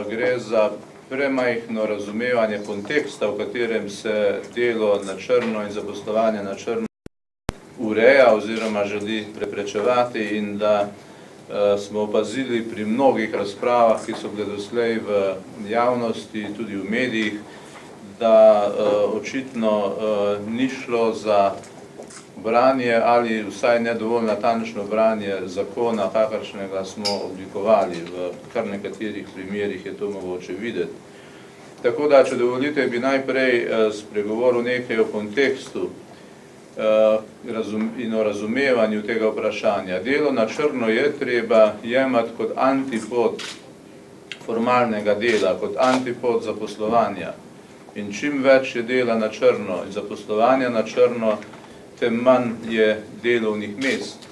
gre za premajhno razumevanje konteksta, v katerem se delo na črno in zaposlovanje na črno ureja oziroma želi preprečevati, in da smo opazili pri mnogih razpravah, ki so bile doslej v javnosti, tudi v medijih, da očitno ni šlo za branje ali vsaj ne dovolj natančno branje zakona, kakršnega smo oblikovali. V kar nekaterih primerih je to mogoče videti. Tako da, če dovolite, bi najprej spregovoril nekaj o kontekstu in o razumevanju tega vprašanja. Delo na črno je treba jemati kot antipod formalnega dela, kot antipod zaposlovanja. In čim več je dela na črno in zaposlovanja na črno, tem manj je delovnih mest.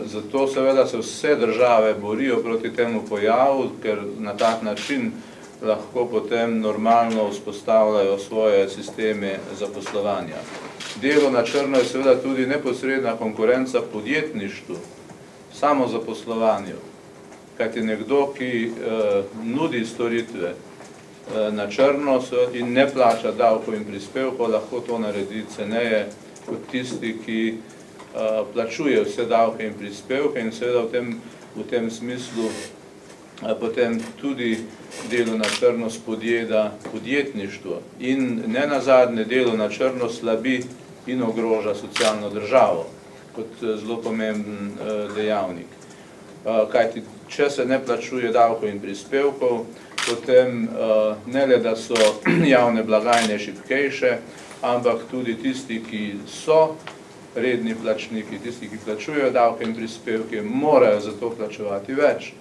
Zato seveda se vse države borijo proti temu pojavu, ker na tak način lahko potem normalno vzpostavljajo svoje sisteme zaposlovanja. Delo na črno je seveda tudi neposredna konkurenca podjetništvu, samozaposlovanju. Kajti nekdo, ki nudi storitve na črno in ne plača davkov in prispevkov, lahko to naredi ceneje kot tisti, ki plačuje vse davke in prispevke, in seveda v tem smislu potem tudi delo na črno spodjeda podjetništvo. In ne nazadnje delo na črno slabi in ogroža socialno državo kot zelo pomemben dejavnik. Kajti, če se ne plačuje davkov in prispevkov, potem ne le, da so javne blagajne šibkejše, ampak tudi tisti, ki so redni plačniki, tisti, ki plačujejo davke in prispevke, morajo za to plačevati več.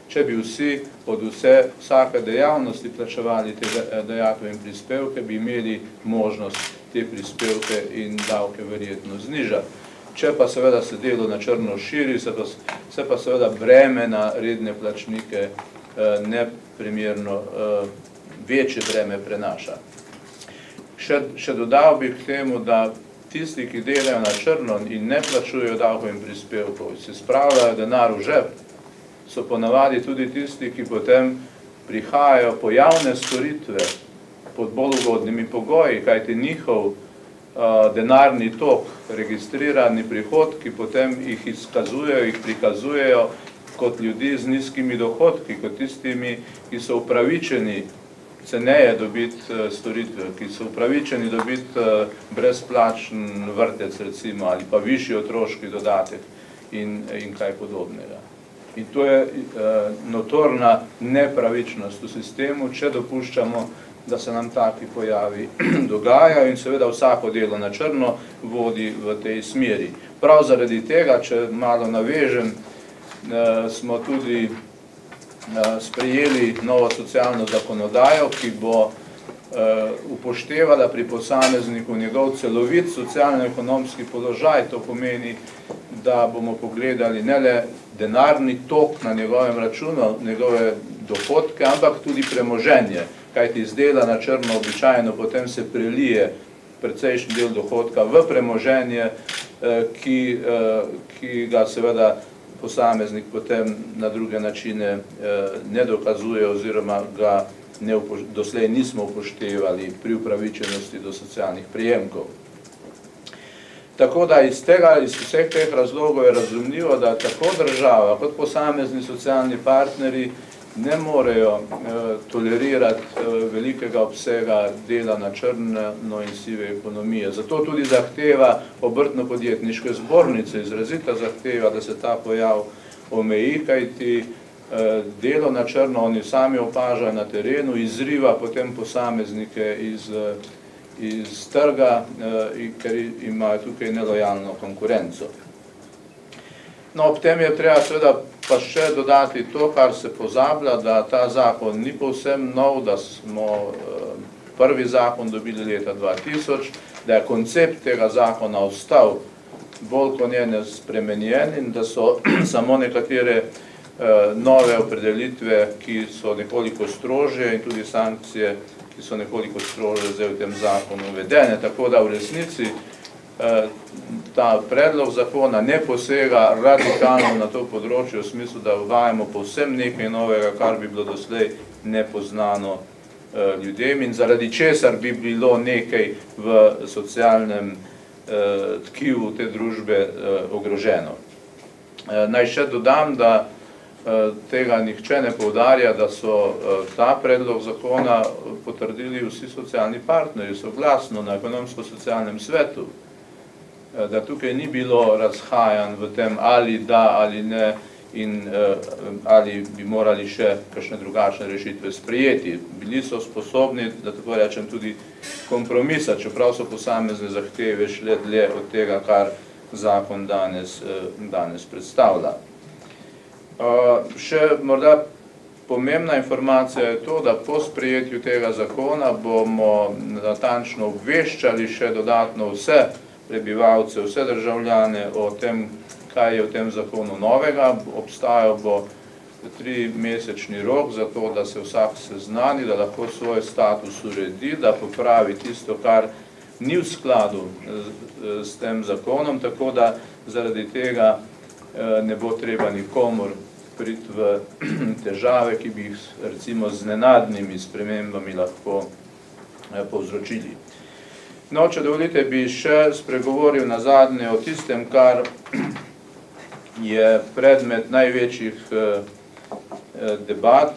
Če bi vsi od vsake dejavnosti plačevali te dajatve in prispevke, bi imeli možnost te prispevke in davke verjetno znižati. Če pa seveda se delo na črno širi, se pa seveda breme na redne plačnike neprimerno večje breme prenaša. Še dodal bi k temu, da tisti, ki delajo na črno in ne plačujejo davkov in prispevkov, se spravljajo denar v žep, so ponavadi tudi tisti, ki potem prihajajo po javne storitve pod bolj ugodnimi pogoji, kajti njihov denarni tok, registrirani prihodki, potem jih izkazujejo, jih prikazujejo kot ljudi z nizkimi dohodki, kot tistimi, ki so upravičeni ceneje dobiti storitve, ki so upravičeni dobiti brezplačen vrtec, recimo, ali pa višji otroški dodatek in kaj podobnega. In to je notorna nepravičnost v sistemu, če dopuščamo, da se nam taki pojavi dogajajo, in seveda vsako delo na črno vodi v tej smeri. Prav zaradi tega, če malo navežem, smo tudi sprejeli novo socialno zakonodajo, ki bo upoštevala pri posamezniku njegov celovit socialno-ekonomski položaj. To pomeni, da bomo pogledali ne le denarni tok na njegovem računu, njegove dohodke, ampak tudi premoženje. Kajti iz dela na črno običajno potem se prelije precejšnji del dohodka v premoženje, ki ga seveda posameznik potem na druge načine ne dokazuje oziroma ga doslej nismo upoštevali pri upravičenosti do socialnih prejemkov. Tako da iz vseh teh razlogov je razumljivo, da tako država kot posamezni socialni partnerji ne morejo tolerirati velikega obsega dela na črno in sive ekonomije. Zato tudi zahteva Obrtno-podjetniške zbornice, izrazita zahteva, da se ta pojav omeji, kajti delo na črno oni sami opažajo na terenu, izriva potem posameznike iz trga, ker imajo tukaj nelojalno konkurenco. No, ob tem je treba seveda pa še dodati to, kar se pozablja, da ta zakon ni povsem nov, da smo prvi zakon dobili leta 2000, da je koncept tega zakona ostal bolj kot ne spremenjen in da so samo nekatere nove opredelitve, ki so nekoliko strožje, in tudi sankcije, ki so nekoliko strožje zdaj v tem zakonu uvedene. Tako da v resnici ta predlog zakona ne posega radikalno na to področje v smislu, da uvajamo povsem nekaj novega, kar bi bilo doslej nepoznano ljudem in zaradi česar bi bilo nekaj v socialnem tkivu te družbe ogroženo. Naj še dodam, da tega nihče ne poudarja, da so ta predlog zakona potrdili vsi socialni partnerji soglasno na ekonomsko-socialnem svetu, da tukaj ni bilo razhajanj v tem, ali da ali ne in ali bi morali še kakšne drugačne rešitve sprejeti. Bili so sposobni, da tako rečem, tudi kompromisa, čeprav so posamezne zahteve šle dlje od tega, kar zakon danes predstavlja. Še morda pomembna informacija je to, da po sprejetju tega zakona bomo natančno obveščali še dodatno vse prebivalce, vse državljane o tem, kaj je v tem zakonu novega. Obstajal bo 3-mesečni rok za to, da se vsak seznani, da lahko svoj status uredi, da popravi tisto, kar ni v skladu s tem zakonom, tako da zaradi tega ne bo treba nikomur priti v težave, ki bi jih recimo z nenadnimi spremembami lahko povzročili. No, če dovolite, bi še spregovoril nazadnje o tistem, kar je predmet največjih debat.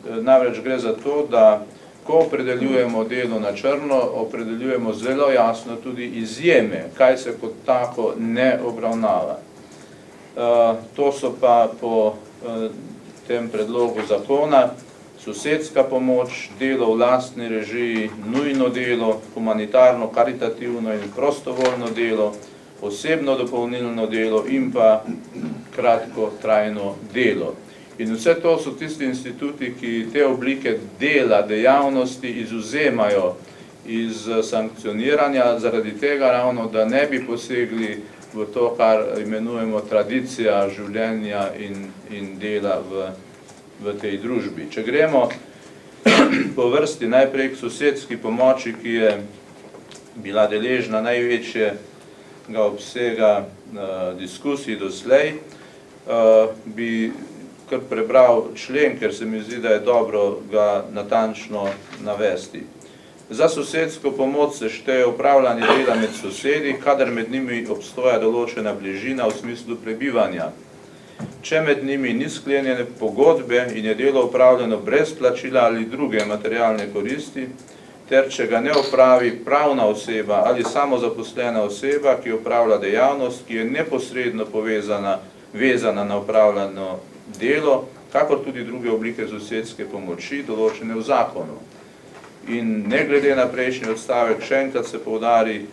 Namreč gre za to, da ko opredeljujemo delo na črno, opredeljujemo zelo jasno tudi izjeme, kaj se kot tako ne obravnava. To so pa po tem predlogu zakona sosedska pomoč, delo v lastni režiji, nujno delo, humanitarno, karitativno in prostovoljno delo, osebno dopolnilno delo in pa kratkotrajno delo. In vse to so tisti instituti, ki te oblike dela, dejavnosti izvzemajo iz sankcioniranja, zaradi tega ravno, da ne bi posegli v to, kar imenujemo tradicija življenja in dela v tej družbi. Če gremo po vrsti najprej k sosedski pomoči, ki je bila deležna največjega obsega diskusij doslej, bi kar prebral člen, ker se mi zdi, da je dobro ga natančno navesti. Za sosedsko pomoč se šteje opravljanje dela med sosedi, kadar med njimi obstoja določena bližina v smislu prebivanja. Če med njimi ni sklenjene pogodbe in je delo opravljeno brez plačila ali druge materialne koristi, ter če ga ne opravi pravna oseba ali samozaposlena oseba, ki opravlja dejavnost, ki je neposredno vezana na opravljeno delo, kakor tudi druge oblike sosedske pomoči, določene v zakonu. In ne glede na prejšnji odstavek, še enkrat se poudari,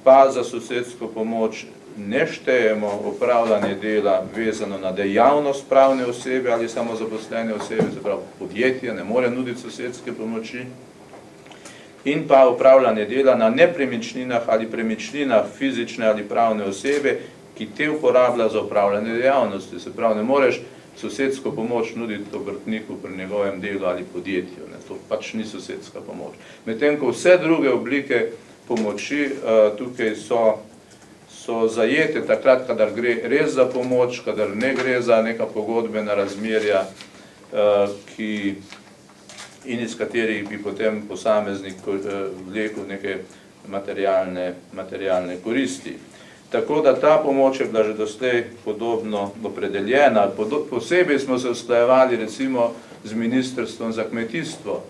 pa za sosedsko pomoč ne štejemo opravljanje dela vezano na dejavnost pravne osebe ali samozaposlene osebe, se pravi podjetje ne more nuditi sosedske pomoči, in pa opravljanje dela na nepremičninah ali premičninah fizične ali pravne osebe, ki te uporablja za opravljanje dejavnosti. Se pravi, ne moreš sosedsko pomoč nuditi obrtniku pri njegovem delu ali podjetju. To pač ni sosedska pomoč. Medtem ko vse druge oblike pomoči tukaj so zajete takrat, kadar gre res za pomoč, kadar ne gre za neka pogodbena razmerja, in iz katerih bi potem posameznik vlekel neke materialne koristi. Tako da ta pomoč je bila že doslej podobno opredeljena. Posebej smo se usklajevali recimo z Ministrstvom za kmetijstvo,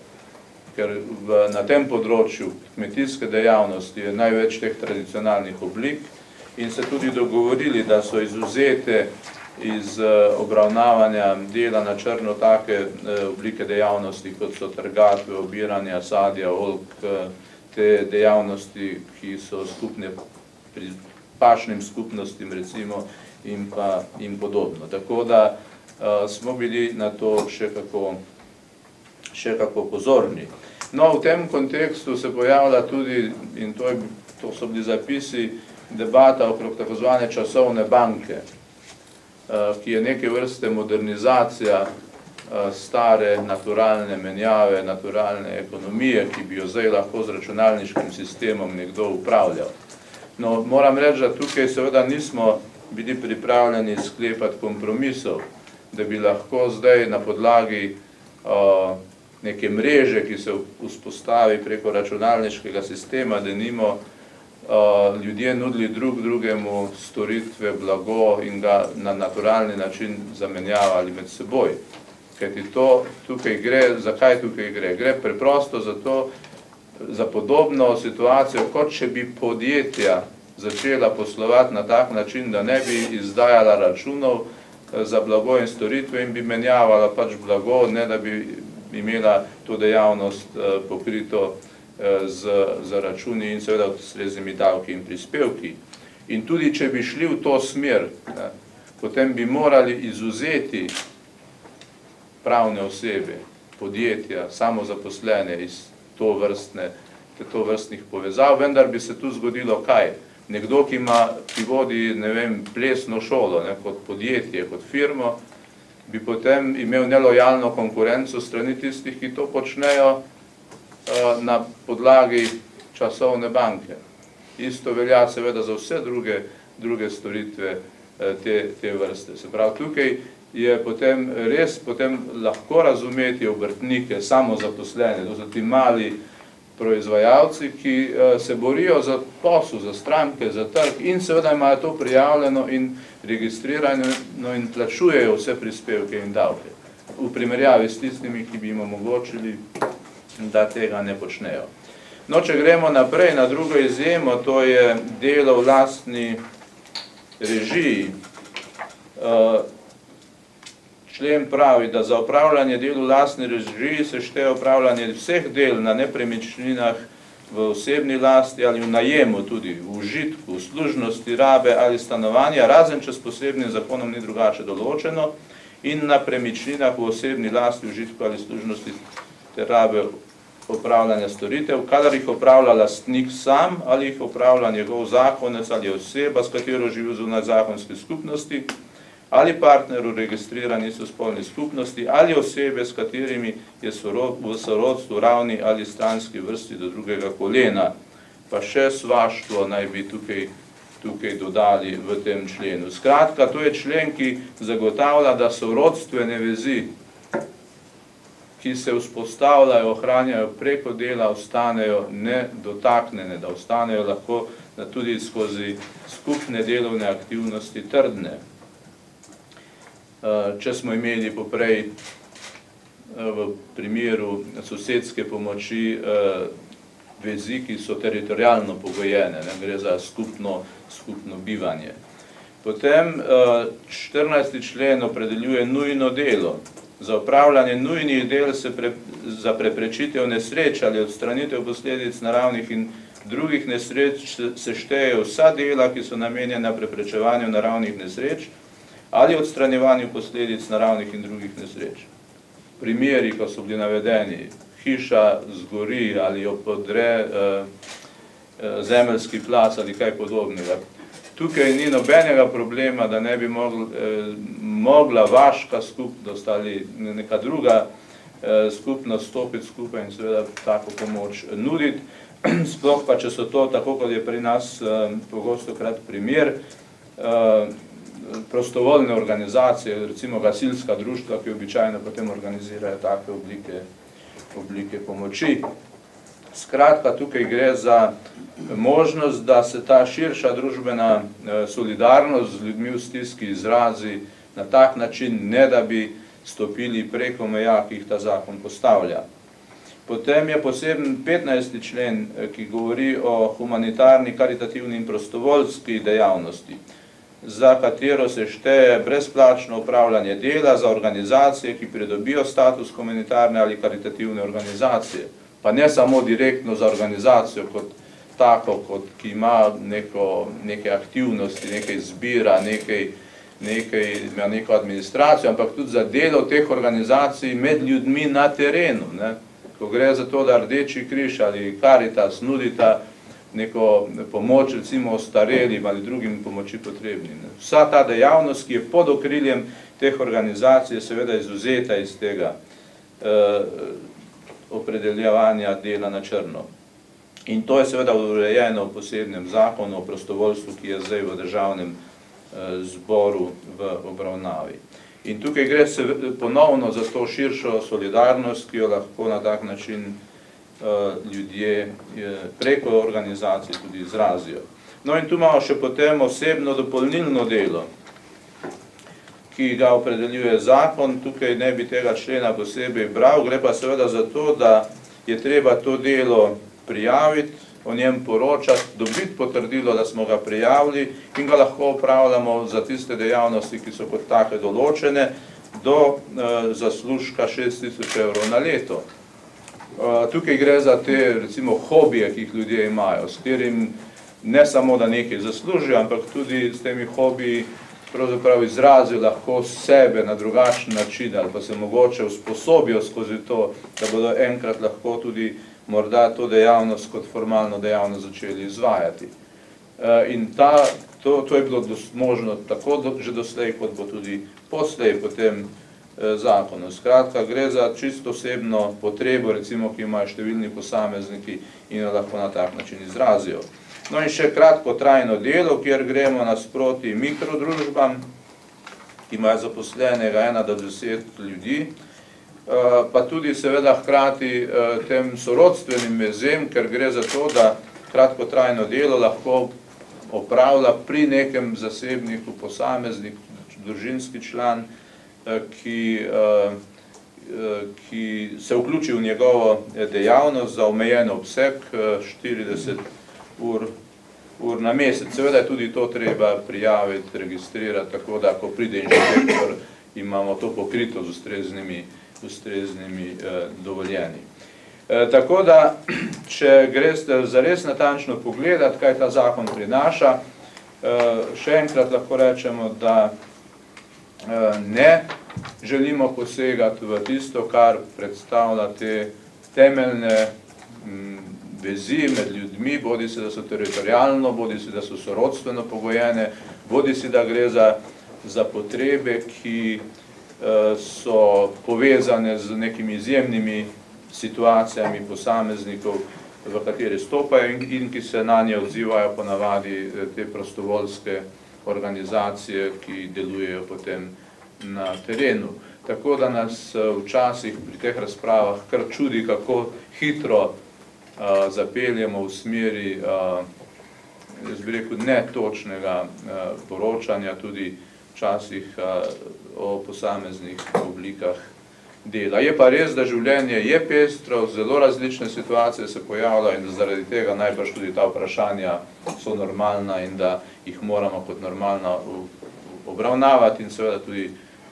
ker na tem področju kmetijske dejavnosti je največ teh tradicionalnih oblik in se tudi dogovorili, da so izvzete iz obravnavanja dela na črno take oblike dejavnosti, kot so trgatve, obiranja, sadja, oljk, te dejavnosti, ki so skupne pri pašnim skupnostim recimo in podobno. Tako da smo bili na to še kako pozorni. No, v tem kontekstu se pojavlja tudi, in to so bili zapisi, debata okrog tako zvane časovne banke, ki je neke vrste modernizacija stare naturalne menjave, naturalne ekonomije, ki bi jo zdaj lahko z računalniškim sistemom nekdo upravljal. No, moram reči, da tukaj seveda nismo bili pripravljeni sklepati kompromisov, da bi lahko zdaj na podlagi neke mreže, ki se vzpostavi preko računalniškega sistema, denimo ljudje nudili drug drugemu storitve, blago in ga na naturalni način zamenjavali med seboj. Kajti to tukaj gre, zakaj tukaj gre? Gre preprosto za podobno situacijo, kot če bi podjetja začela poslovati na tak način, da ne bi izdajala računov za blago in storitve in bi menjavala pač blago, ne da bi imela to dejavnost pokrito z računi in seveda ustreznimi davki in prispevki. In tudi, če bi šli v to smer, potem bi morali izvzeti pravne osebe, podjetja, samozaposlene iz tovrstnih povezav, vendar bi se tu zgodilo kaj? Nekdo, ki vodi, ne vem, plesno šolo, kot podjetje, kot firmo, bi potem imel nelojalno konkurenco strani tistih, ki to počnejo na podlagi časovne banke. Isto velja seveda za vse druge storitve te vrste. Se pravi, tukaj je potem res lahko razumeti obrtnike, samozaposlene, to so ti mali proizvajalci, ki se borijo za posel, za stranke, za trg in seveda imajo to prijavljeno in registrirano in plačujejo vse prispevke in davke. V primerjavi s tistimi, ki bi jim omogočili, da tega ne počnejo. No, če gremo naprej na drugo izjemo, to je delo v lastni režiji. Člen pravi, da za opravljanje del v lastni režiji se šteje opravljanje vseh del na nepremičninah v osebni lasti ali v najemu tudi, v užitku, v služnosti, rabe ali stanovanja, razen če s posebnim zakonom ni drugače določeno, in na premičninah v osebni lasti, užitku ali služnosti ter rabe opravljanja storitev, kadar jih opravlja lastnik sam ali jih opravlja njegov zakonec ali oseba, s katero živi zunaj zakonske skupnosti, ali partner v registrirani istospolni skupnosti, ali osebe, s katerimi je v sorodstvu ravni ali stranski vrsti do drugega kolena. Pa še svaštvo naj bi tukaj dodali v tem členu. Skratka, to je člen, ki zagotavlja, da sorodstvene vezi, ki se vzpostavljajo, ohranjajo preko dela, ostanejo nedotaknjene, da ostanejo lahko tudi skozi skupne delovne aktivnosti trdne. Če smo imeli poprej v primeru sosedske pomoči vezi, ki so teritorialno pogojene, gre za skupno bivanje. Potem 14. člen opredeljuje nujno delo. Za opravljanje nujnih del za preprečitev nesreč ali odstranitev posledic naravnih in drugih nesreč se štejejo vsa dela, ki so namenjena preprečevanju naravnih nesreč ali odstranjevanju posledic naravnih in drugih nesreč. Primeri, ko so bili navedeni, hiša zgori ali jo podre zemeljski plaz ali kaj podobnega. Tukaj ni nobenega problema, da ne bi mogla vaška skupnost ali neka druga skupnost stopiti skupaj in seveda tako pomoč nuditi. Sploh pa, če so to, tako kot je pri nas pogostokrat primer, prostovoljne organizacije, recimo gasilska društva, ki običajno potem organizirajo take oblike pomoči. Skratka, tukaj gre za možnost, da se ta širša družbena solidarnost z ljudmi v stiski izrazi na tak način, ne da bi stopili preko meja, ki jih ta zakon postavlja. Potem je poseben 15. člen, ki govori o humanitarni, karitativni in prostovoljski dejavnosti, za katero se šteje brezplačno upravljanje dela za organizacije, ki pridobijo status humanitarne ali karitativne organizacije. Pa ne samo direktno za organizacijo kot tako, ki ima neke aktivnosti, nekaj zbira, ima neko administracijo, ampak tudi za delo teh organizacij med ljudmi na terenu. Ko gre za to, da Rdeči križ ali Karitas nudita neko pomoč, recimo ostarelim ali drugim pomoči potrebnim. Vsa ta dejavnost, ki je pod okriljem teh organizacij, je seveda izvzeta iz tega opredeljevanja dela na črno. In to je seveda urejeno v posebnem zakonu o prostovoljstvu, ki je zdaj v državnem zboru v obravnavi. In tukaj gre se ponovno za to širšo solidarnost, ki jo lahko na tak način ljudje preko organizacij tudi izrazijo. No in tu imamo še potem osebno dopolnilno delo, ki ga opredeljuje zakon. Tukaj ne bi tega člena posebej bral, gre pa seveda za to, da je treba to delo prijaviti, o njem poročati, dobiti potrdilo, da smo ga prijavili in ga lahko opravljamo za tiste dejavnosti, ki so kot take določene, do zaslužka 6000 evrov na leto. Tukaj gre za te, recimo, hobije, ki jih ljudje imajo, s katerim ne samo, da nekaj zaslužijo, ampak tudi s temi hobiji pravzaprav izrazijo lahko sebe na drugačen način ali pa se mogoče usposobijo skozi to, da bodo enkrat lahko tudi morda to dejavnost kot formalno dejavnost začeli izvajati. In to je bilo možno tako že doslej, kot bo tudi poslej po tem zakonu. Skratka, gre za čisto osebno potrebo, recimo, ki imajo številni posamezniki in jo lahko na tak način izrazijo. No in še kratkotrajno delo, kjer gremo nasproti mikrodružbam, ki imajo zaposlenega 1 do 10 ljudi, pa tudi seveda hkrati tem sorodstvenim vezem, ker gre za to, da kratkotrajno delo lahko opravlja pri nekem zasebniku posameznik, družinski član, ki se vključi v njegovo dejavnost za omejen obseg 40 ur na mesec. Seveda je tudi to treba prijaviti, registrirati, tako da, ko pride inšpektor, imamo to pokrito z ustreznimi dovoljenji. Tako da, če greste zares natančno pogledati, kaj ta zakon prinaša, še enkrat lahko rečemo, da ne želimo posegati v tisto, kar predstavlja te temeljne vezi med ljudmi, bodi se, da so teritorialno, bodi se, da so sorodstveno pogojene, bodi se, da gre za potrebe, ki so povezane z nekimi izjemnimi situacijami posameznikov, v kateri stopajo in ki se na nje odzivajo ponavadi te prostovoljske organizacije, ki delujejo potem na terenu. Tako da nas včasih pri teh razpravah kar čudi, kako hitro zapeljemo v smeri, jaz bi rekel, netočnega poročanja, tudi včasih o posameznih oblikah dela. Je pa res, da življenje je pestro, zelo različne situacije se pojavljajo in zaradi tega najbrž tudi ta vprašanja so normalna in da jih moramo kot normalna obravnavati in seveda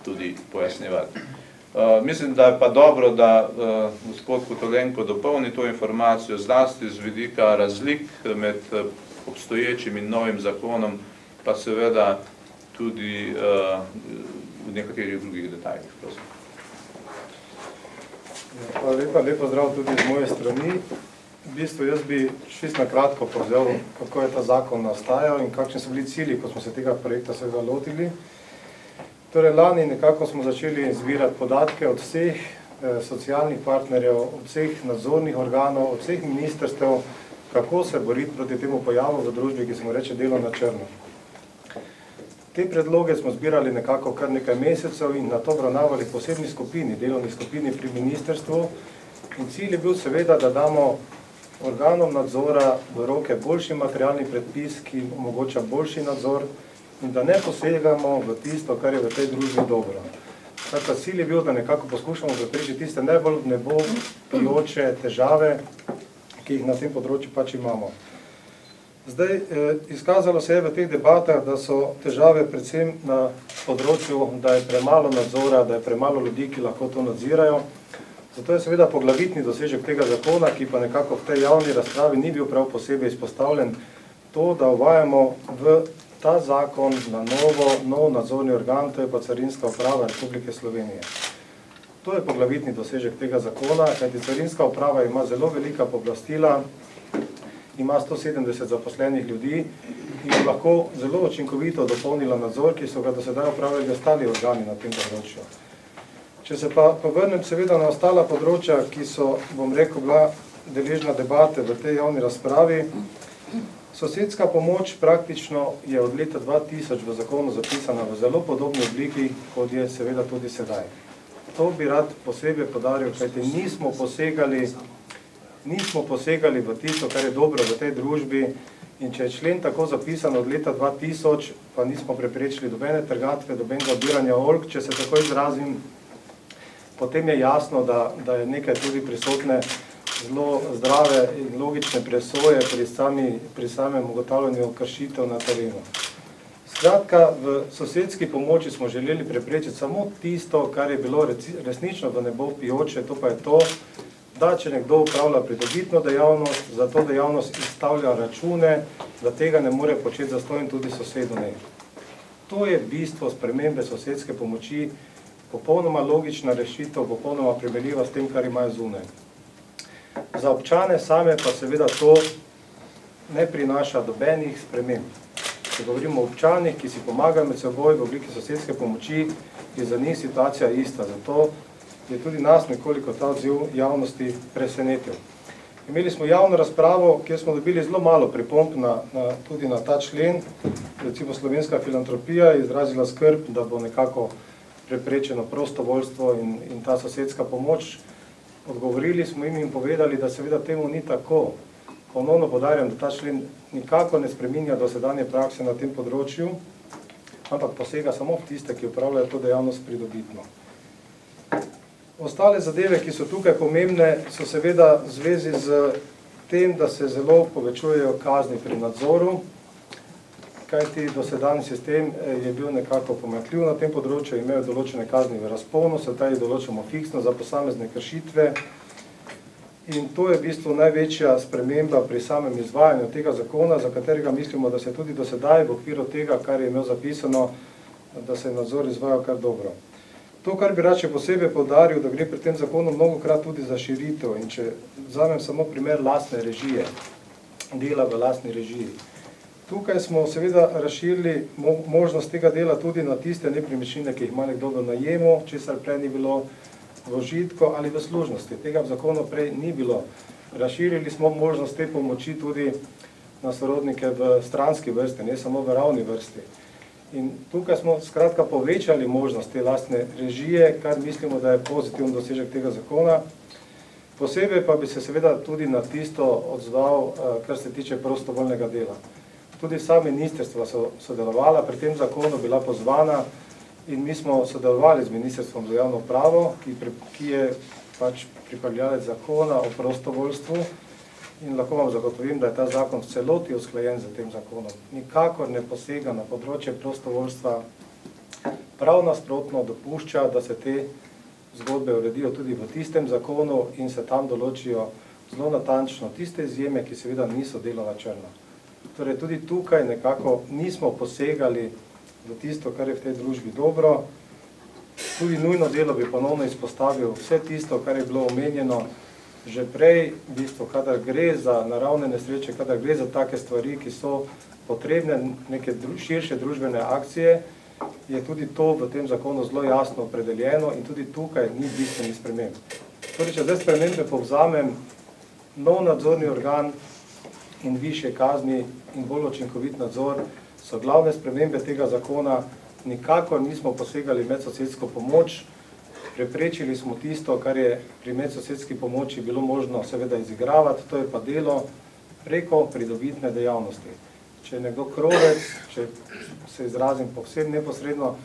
tudi pojasnjevati. Mislim, da je pa dobro, da gospod Kotolenko dopolni to informacijo zlasti z vidika razlik med obstoječim in novim zakonom, pa seveda tudi v nekaterih drugih detaljih. Prosim. Hvala lepa, lepo zdrav tudi z moje strani. V bistvu jaz bi čisto na kratko povzel, kako je ta zakon nastajal in kakšni so bili cilji, ko smo se tega projekta seveda lotili. Torej, lani nekako smo začeli zbirati podatke od vseh socialnih partnerjev, od vseh nadzornih organov, od vseh ministrstev, kako se boriti proti temu pojavu v družbi, ki se mu reče delo na črno. Te predloge smo zbirali nekako kar nekaj mesecev in na to obravnavali v posebni skupini, delovni skupini pri ministrstvu. In cilj je bil seveda, da damo organom nadzora v roke boljši materialni predpis, ki omogoča boljši nadzor in da ne posegamo v tisto, kar je v tej družbi dobro. Tako, cilj je bil, da nekako poskušamo preprečiti tiste najbolj vnebojoče težave, ki jih na tem področju pač imamo. Zdaj, izkazalo se je v teh debatah, da so težave predvsem na področju, da je premalo nadzora, da je premalo ljudi, ki lahko to nadzirajo. Zato je seveda poglavitni dosežek tega zakona, ki pa nekako v tej javni razpravi ni bil prav posebej izpostavljen, to, da uvajamo v ta zakon na nov nadzorni organ, to je pa Carinska uprava Republike Slovenije. To je poglavitni dosežek tega zakona, kajti Carinska uprava ima zelo velika pooblastila, ima 170 zaposlenih ljudi in lahko zelo učinkovito dopolnila nadzor, ki so ga do sedaj opravljali ostali organi na tem področju. Če se pa povrnem seveda na ostala področja, ki so, bom rekel, bila deležna debate v tej javni razpravi. Sosedska pomoč praktično je od leta 2000 v zakonu zapisana v zelo podobni obliki, kot je seveda tudi sedaj. To bi rad posebej podaril, kajti nismo posegali v tisto, kar je dobro v tej družbi, in če je člen tako zapisan od leta 2000, pa nismo preprečili dobene trgatve, dobenega obiranja oljk, če se tako izrazim, potem je jasno, da je nekaj tudi prisotne zelo zdrave in logične presoje pri samem ugotavljanju kršitev na terenu. Skratka, v sosedski pomoči smo želeli preprečiti samo tisto, kar je bilo resnično v nebo vpijoče, to pa je to, da če nekdo upravlja pridobitno dejavnost, za to dejavnost izstavlja račune, da tega ne more početi zastonj tudi sosedu ne. To je bistvo spremembe sosedske pomoči, popolnoma logična rešitev, popolnoma primerljiva s tem, kar imajo zunaj. Za občane same pa seveda to ne prinaša dobenih sprememb. Če govorimo o občanih, ki si pomagajo med seboj v obliki sosedske pomoči, je za njih situacija ista. Zato je tudi nas nekoliko ta odziv javnosti presenetil. Imeli smo javno razpravo, kjer smo dobili zelo malo pripomb tudi na ta člen. Recimo Slovenska filantropija je izrazila skrb, da bo nekako preprečeno prostovoljstvo in ta sosedska pomoč. Odgovorili smo jim in povedali, da seveda temu ni tako. Ponovno podarjam, da ta člen nikako ne spreminja dosedanje prakse na tem področju, ampak posega samo v tiste, ki upravljajo to dejavnost pridobitno. Ostale zadeve, ki so tukaj pomembne, so seveda v zvezi z tem, da se zelo povečujejo kazni pri nadzoru, kajti dosedanji sistem je bil nekako pomanjkljiv na tem področju, imajo določene kazni v razponu, se taj določamo fiksno za posamezne kršitve. In to je v bistvu največja sprememba pri samem izvajanju tega zakona, za katerega mislimo, da se tudi dosedaj v okviru tega, kar je imel zapisano, da se je nadzor izvajal kar dobro. To, kar bi rad še posebej poudaril, da gre pri tem zakonu mnogokrat tudi za širitev, in če vzamem samo primer lastne režije, dela v lastni režiji. Tukaj smo seveda razširili možnost tega dela tudi na tiste nepremičnine, ki jih ima nekdo v najemu, česar prej ni bilo v užitku ali v služnosti. Tega v zakonu prej ni bilo. Razširili smo možnost te pomoči tudi na sorodnike v stranski vrsti, ne samo v ravni vrsti. In tukaj smo skratka povečali možnost te lastne režije, kar mislimo, da je pozitiven dosežek tega zakona. Posebej pa bi se seveda tudi na tisto odzval, kar se tiče prostovoljnega dela. Tudi vsa ministrstva so sodelovala pri tem zakonu, bila pozvana, in mi smo sodelovali z Ministrstvom za javno upravo, ki je pač pripravljalec zakona o prostovoljstvu, in lahko vam zagotovim, da je ta zakon v celoti usklajen z tem zakonom. Nikakor ne posega na področje prostovoljstva, prav nasprotno dopušča, da se te zgodbe uredijo tudi v tistem zakonu in se tam določijo zelo natančno tiste izjeme, ki seveda niso delo na črno. Torej tudi tukaj nekako nismo posegali v tisto, kar je v tej družbi dobro. Tudi nujno delo bi ponovno izpostavil vse tisto, kar je bilo omenjeno že prej, v bistvu, kadar gre za naravne nesreče, kadar gre za take stvari, ki so potrebne neke širše družbene akcije, je tudi to v tem zakonu zelo jasno opredeljeno in tudi tukaj ni bistvenih sprememb. Torej, če zdaj spremembe povzamem, nov nadzorni organ in višje kazni in bolj učinkovit nadzor so glavne spremembe tega zakona. Nikakor nismo posegali medsosedsko pomoč, preprečili smo tisto, kar je pri medsosedski pomoči bilo možno seveda izigravati, to je pa delo preko pridobitne dejavnosti. Če je nekdo krovec, če se izrazim povsem neposredno,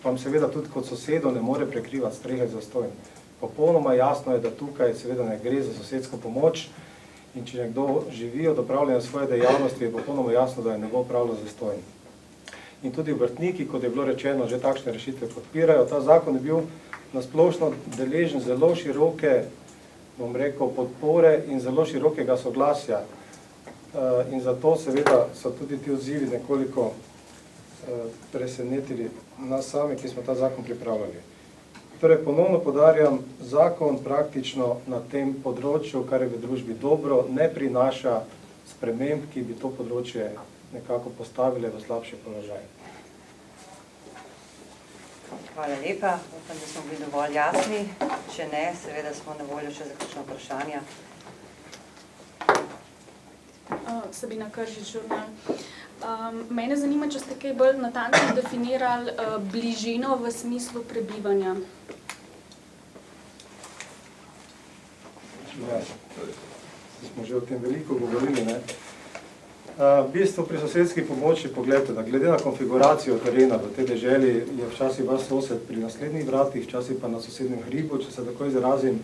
vam seveda tudi kot sosedo ne more prekrivati strehe zastonj. Popolnoma jasno je, da tukaj seveda ne gre za sosedsko pomoč, in če nekdo živi od opravljanja svoje dejavnosti, je popolnoma jasno, da je ne bo opravljal zastonj. In tudi vrtniki, kot je bilo rečeno, že takšne rešitve podpirajo. Ta zakon je bil nasplošno deležen zelo široke, bom rekel, podpore in zelo širokega soglasja. In zato seveda so tudi ti odzivi nekoliko presenetili nas sami, ki smo ta zakon pripravljali. Torej, ponovno podarjam, zakon praktično na tem področju, kar je v družbi dobro, ne prinaša sprememb, ki bi to področje nekako postavile v slabši položaj. Hvala lepa. Upam, da smo bili dovolj jasni. Če ne, seveda smo na voljo še za kakšno vprašanje. Sabina Kržič, žurnal. Mene zanima, če ste kaj bolj natančno definirali bližino v smislu prebivanja. Ja, smo že o tem veliko govorili, ne. V bistvu pri sosedski pomoči pogledajte, da glede na konfiguracijo terena v tej deželi je včasih vaš sosed pri naslednjih vratih, včasih pa na sosednjem hribu, če se tako izrazim,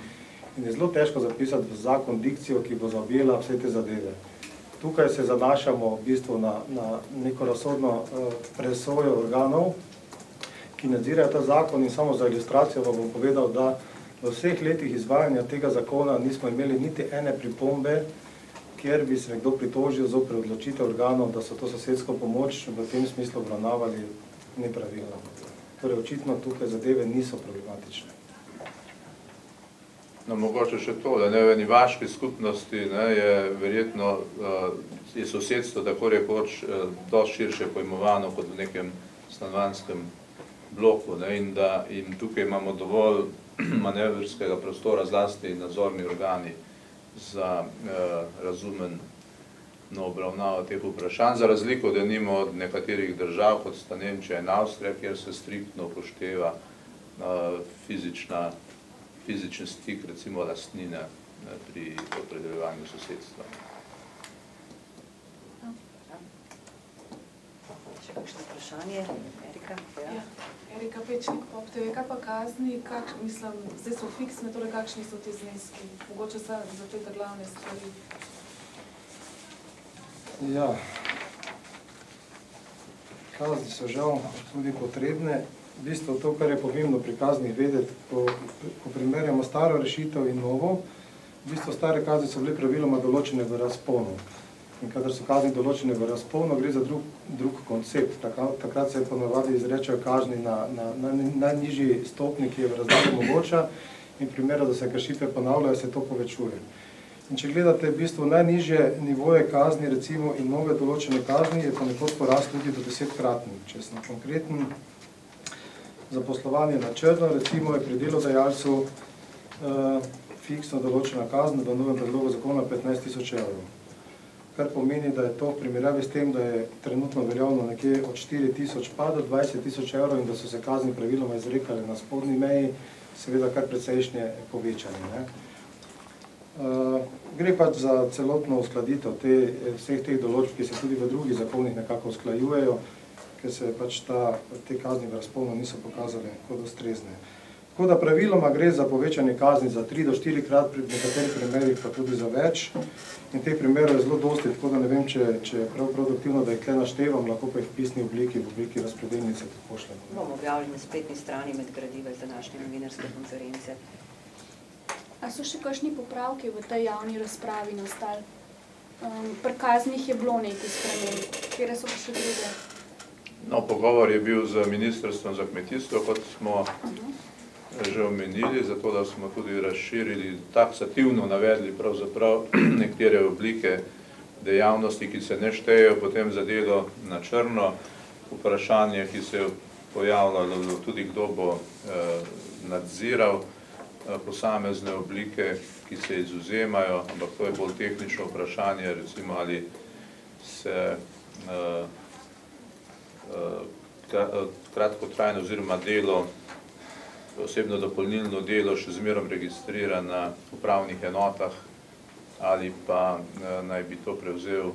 in je zelo težko zapisati v zakon dikcijo, ki bo zaobjela vse te zadeve. Tukaj se zanašamo v bistvu na neko razsodno presojo organov, ki nadzirajo ta zakon, in samo za ilustracijo vam bom povedal, da v vseh letih izvajanja tega zakona nismo imeli niti ene pripombe, kjer bi se nekdo pritožil zoper odločitev organov, da so to sosedsko pomoč v tem smislu obravnavali nepravilno. Torej, očitno tukaj zadeve niso problematične. No, mogoče še to, da ne v eni vaški skupnosti je verjetno je sosedstvo tako rekoč dosti širše pojmovano kot v nekem stanovanjskem bloku, in da in tukaj imamo dovolj manevrskega prostora, zlasti nadzorni organi, za razumno obravnavo teh vprašanj, za razliko denimo od nekaterih držav, kot sta Nemčija in Avstrija, kjer se striktno upošteva fizični stik, recimo lastnine pri opredeljevanju sosedstva. Še kakšno vprašanje? Erika? Ja. Erika Pečnik, POP-TV, kaj pa kazni, mislim, zdaj so fiksne, torej kakšni so ti zneski? Mogoče za te glavne stvari. Ja, kazni so žal tudi potrebne. V bistvu to, kar je pomembno pri kaznih vedeti, ko primerjamo staro rešitev in novo, v bistvu stare kazni so bile praviloma določene v razponu. In kadar so kazni določene v razponu, gre za drug koncept. Takrat se ponavadi izrečejo kazni na najnižji stopnji, ki je v razredu mogoča, in v primeru, da se kršitve ponavljajo, se to povečuje. In če gledate v bistvu najnižje nivoje kazni, recimo, in nove določene kazni, je ponekod porast tudi do 10-kratni. Če sem konkreten, zaposlovanje na črno, recimo, je pri delodajalcu fiksno določena kazen v novem predlogu zakona 15 000 evrov. Kar pomeni, da je to v primerjavi s tem, da je trenutno veljavno nekje od 4 000 pa do 20 000 evrov in da so se kazni praviloma izrekale na spodnji meji, seveda kar precejšnje povečanje. Gre pač za celotno uskladitev vseh teh določb, ki se tudi v drugih zakonih nekako usklajujejo, ker se pač te kazni v razponu niso pokazale kot ustrezne. Tako da praviloma gre za povečanje kazni za 3 do 4 krat, pri nekaterih primerih pa tudi za več. In teh primerov je zelo dosti, tako da ne vem, če je prav produktivno, da jih tle naštevam, lahko pa jih v pisni obliki, v obliki razpredelnice pošljemo. Bomo objavili na spletni strani med gradiva iz današnje novinarske konference. A so še kakšni popravki v tej javni razpravi nastali? Pri kaznih je bilo nekaj sprememb, kjer so pa še druge? No, pogovor je bil z Ministrstvom za kmetijstvo, kot smo že omenili, zato da smo tudi razširili, taksativno navedli pravzaprav nekatere oblike dejavnosti, ki se ne štejejo potem za delo na črno. Vprašanje, ki se je pojavljalo, tudi kdo bo nadziral posamezne oblike, ki se izvzemajo, ampak to je bolj tehnično vprašanje, recimo ali se kratkotrajno oziroma delo, osebno dopolnilno delo še zmerom registrira na upravnih enotah ali pa naj bi to prevzel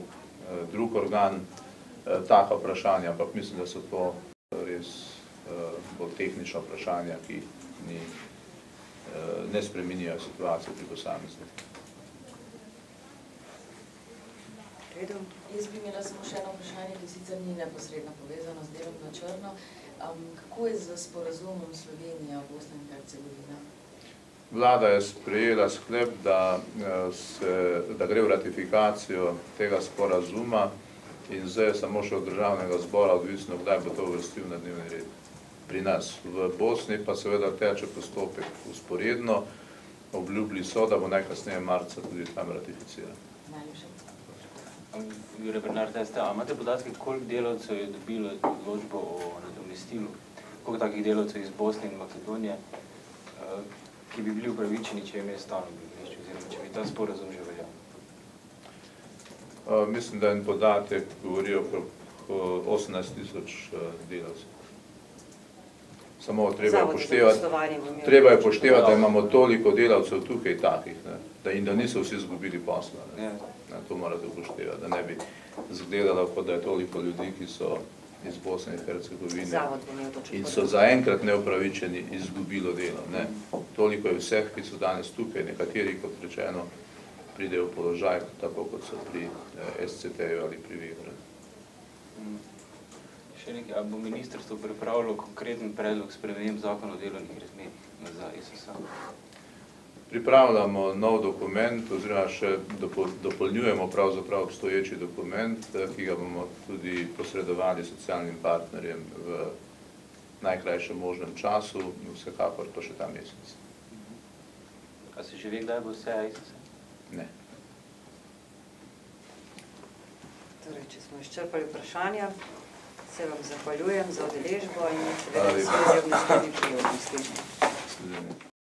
drug organ, taka vprašanja, ampak mislim, da so to res bolj tehnična vprašanja, ki ne spremenijo situacijo pri posameznikih. Jaz bi imela samo še eno vprašanje, ki sicer ni neposredno povezano z delom na črno. Kako je z sporazumom Slovenija, Bosna in Hercegovina? Vlada je sprejela sklep, da gre v ratifikacijo tega sporazuma in zdaj je samo še od državnega zbora odvisno, kdaj bo to uvrstil na dnevni red. Pri nas v Bosni pa seveda teče postopek vzporedno, obljubili so, da bo najkasneje marca tudi tam ratificiran. Najlepše. Jure Bernard, imate podatke, koliko delavcev je dobilo odločbo o nadomestilu, koliko takih delavcev iz Bosne in Makedonije, ki bi bili upravičeni, če je imeli stalno bivališče, oziroma če bi ta sporazum že veljal? Mislim, da en podatek govori okrog 18 tisoč delavcev. Samo treba je poštevati, da imamo toliko delavcev tukaj takih, ne, in da niso vsi izgubili posla. Ne. To morate upoštevati, da ne bi izgledalo, kot da je toliko ljudi, ki so iz Bosne in Hercegovine in so zaenkrat neupravičeni izgubilo delo. Ne. Toliko je vseh, ki so danes tukaj, nekateri, kot rečeno, pridejo v položaj, tako kot so pri SCT-ju ali pri Vihru. Še nekaj, ali bo ministrstvo pripravilo konkreten predlog sprememb zakona o delovnih razmerjih za SSA? Pripravljamo nov dokument, oziroma še dopolnjujemo pravzaprav obstoječi dokument, ki ga bomo tudi posredovali socialnim partnerjem v najkrajšem možnem času, vsekakor to še ta mesec. A se že ve, kdaj bo vse SSA? Ne. Torej, če smo izčrpali vprašanja, se vam zahvaljujem za udeležbo in seveda se vidimo v naslednji prihodnosti.